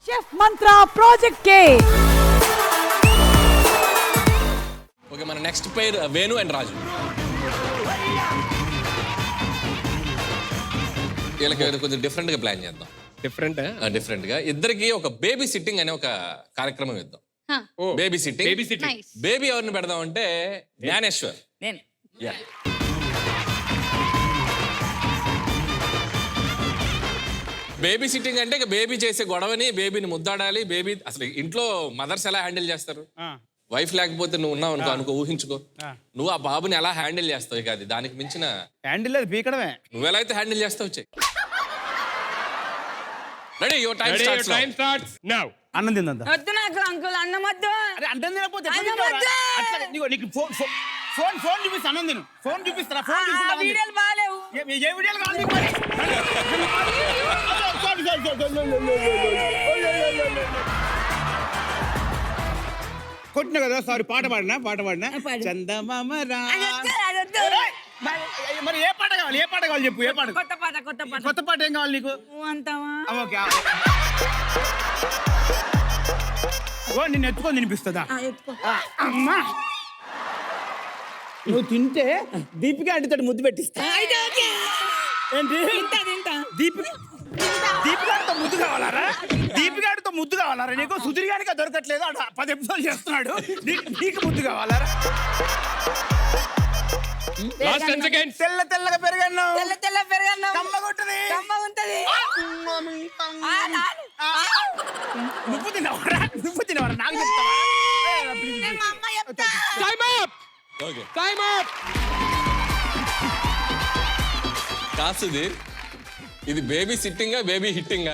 Chef మంత్ర project కే. Okay, మన next pair Venu and రాజు. వీళ్ళకి కొంచెం డిఫరెంట్ గా ప్లాన్ చేద్దాం. డిఫరెంట్ గా ఇద్దరికి ఒక బేబీ సిట్టింగ్ అనే ఒక కార్యక్రమం ఇద్దాం. Baby sitting. బేబీ ఎవరిని పెడదాం అంటే జ్ఞానేశ్వర్. బేబీ సిట్టింగ్ అంటే బేబీ చేసే గొడవని, బేబీని ముద్దాడాలి. బేబీ అసలు ఇంట్లో మదర్స్ ఎలా హ్యాండిల్ చేస్తారు? వైఫ్ లేకపోతే నువ్వు ఉన్నావు అనుకో, ఊహించుకో నువ్వు ఆ బాబుని ఎలా హ్యాండిల్ చేస్తావు. ఇక అది దానికి మించిన హ్యాండిల్ లేదు, పీకడమే. నువ్వు ఎలా అయితే హ్యాండిల్ చేస్తావు చెయ్యి. Ready, your time starts now. అన్నం తిందా? వద్దు నాకు అంకుల్, అన్నం వద్దు. అరే అన్నం తినకపోతే నీకు ఫోన్ చూపిస్తా, అన్నం తిను. ఫోన్ చూపిస్తారా? ఫోన్ వీడియోలు బాగాలేవు. ఏ వీడియోలు కావాలి? కొట్టిన కదా, సారీ. పాట పాడినా చందమామ రా. మరి ఏ పాట కావాలి? ఏ పాట కావాలి చెప్పు. ఏ పాట? కొత్త పాట ఏం కావాలి నీకు? ఓకే, నిన్ను ఎత్తుకొని తినిపిస్తుందా? అమ్మా, నువ్వు తింటే దీపిక అంటితో ముద్దు పెట్టిస్తా. ఏంటి? దీపికాడితో ముద్దు కావాలారా? దీపికాడితో ముద్దు కావాలారా నీకు? సుధీర్ గారికి దొరకట్లేదు, 10 ఎపిసోడ్లు చేస్తున్నాడు. నీకు ముద్దు కావాలారా? తెల్ల తెల్లగా పెరగన్నం, తెల్ల పెరగన్నం, కమ్మగుంటది, కమ్మగుంటది. నువ్వు తినవరా? నాకు చెప్తావా? కాసుది ఇది బేబీ సిట్టింగా, బేబీ హిట్టింగా?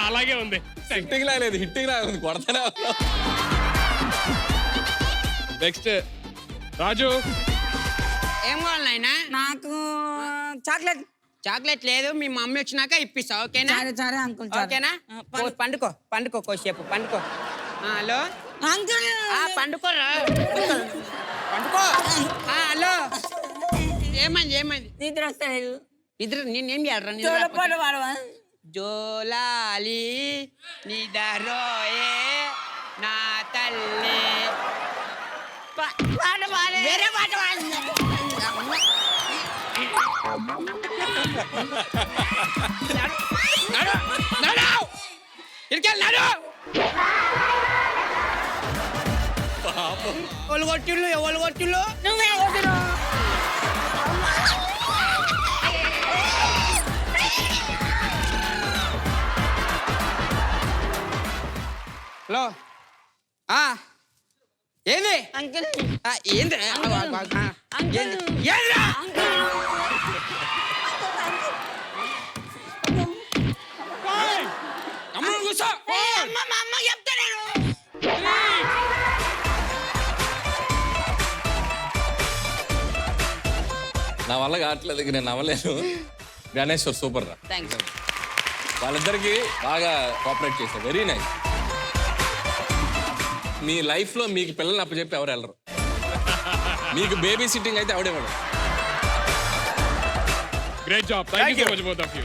అలాగే ఉంది. సిట్టింగ్ లా లేదు, హిట్టింగ్ లా ఉంది. కొడతానే నెక్స్ట్ రాజు. ఏం కావాలి నాయనా? నాకు చాక్లెట్ లేదు, మీ మమ్మీ వచ్చినాక ఇప్పిస్తా. ఓకేనా? సరే అంకుల్, ఓకేనా? పండుకో కోసేపు పండుకో. హలో అంకుల్, పండుకోరా, పండుకో. హలో, ఏమైంది? నిద్ర వస్తలేదు. నేనేం చేయాలరా? జోలాలి నిదరోయే నా తల్లి. వేరే పాట ఎవరు కొట్టిళ్ళు? నువ్వే కొట్టిరు. హలో, ఏంది అంకుల్? ఏంది? నా వల్ల కావట్లేదు, నేను నవ్వలేను. జ్ఞానేశ్వర్ సూపర్ రా. వాళ్ళిద్దరికి బాగా కోఆపరేట్ చేశారు. Very nice. మీ లైఫ్ లో మీకు పిల్లల్ని అప్పచెప్పి ఎవరు వెళ్ళరు. మీకు బేబీ సిట్టింగ్ అయితే ఎవడేవాడు. Great job. Thank you so much, both of you.